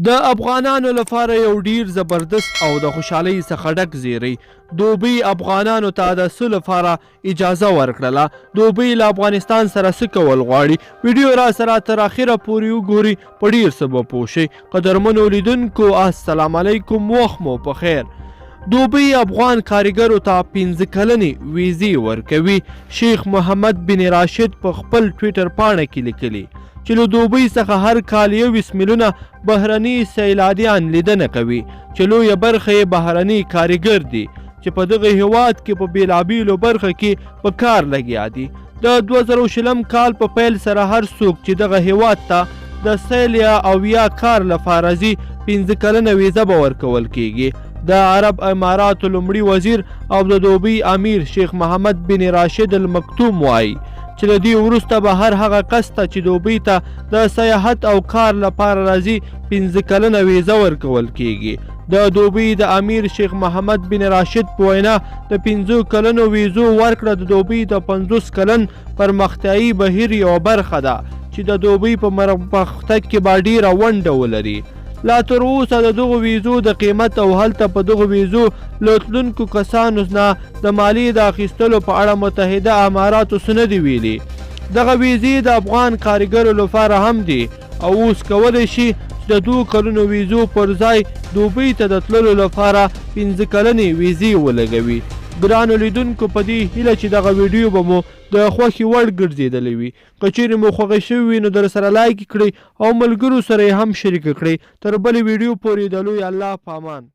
د افغانانو لپاره یو ډیر زبردست او د خوشحالۍ څخه ډک زیری دوبۍ افغانانو ته د څه لپاره اجازه ورکړله، دوبۍ له افغانستان سره څه کول غواړي. ویډیو را سره تر اخره پورې وګورئ، په ډیر څه به پوه شئ. قدرمنو لیدونکو السلام علیکم، وخت مو په خیر. دوبۍ افغان کارګرو ته 15 کلنې ویزې ورکوي. شیخ محمد بن راشد په خپل ټویټر پاڼه کې لیکلي چې له دوبۍ څخه هر کال 21 میلیونه بهرني سیلانیان لیدنه کوي چې لویه برخه یې بهرني کارګر دي چې په دغه هیواد کې په بیلابیلو برخه کې په کار لګیا دي. د 2020 کال په پیل سره هر څوک چې دغه هیواد ته د سیل او یا کار لپاره ځي 15 کلنه ویزه به ورکول کیږي. د عرب اماراتو لومړي وزیر او د دوبۍ امیر شیخ محمد بن راشد المکتوم وایي چې له دې وروسته به هر هغه کس ته چې دوبۍ ته د سیاحت او کار لپاره راځي 15 کلنه ویزه ورکول کیږي. د دوبۍ د امیر شیخ محمد بن راشد په وینا د 15 کلنو ویزو ورکړه د دوبۍ د 50 کلن پرمختیایي بهیر یوه برخه ده چې د دوبۍ په پرمختګ کې به ډیره ونډه ولري. لا تر اوسه د دغو ویزو د قیمت او هلته په دغو ویزو له تلونکو کسانو نه د مالیې د اخیستلو په اړه متحده اماراتو څه نه دي ویلي. دغه ویزې د افغان کارګرو لپاره هم دي او اوس کولی شي چې د 2 کلونو ویزو پر ځای دوبۍ ته د تللو لپاره 15 کلنې ویزې ولګوي. ګرانو لیدونکو په دې هیله چې دغه ویډیو به مو د خوښې وړ ګرځېدلی وي. که چیرې مو خوښه شوې وي نو در سره لایک کړئ او ملګرو سره یې هم شریکه کړئ. تر بلې ویډیو پورې د لوی الله په امان.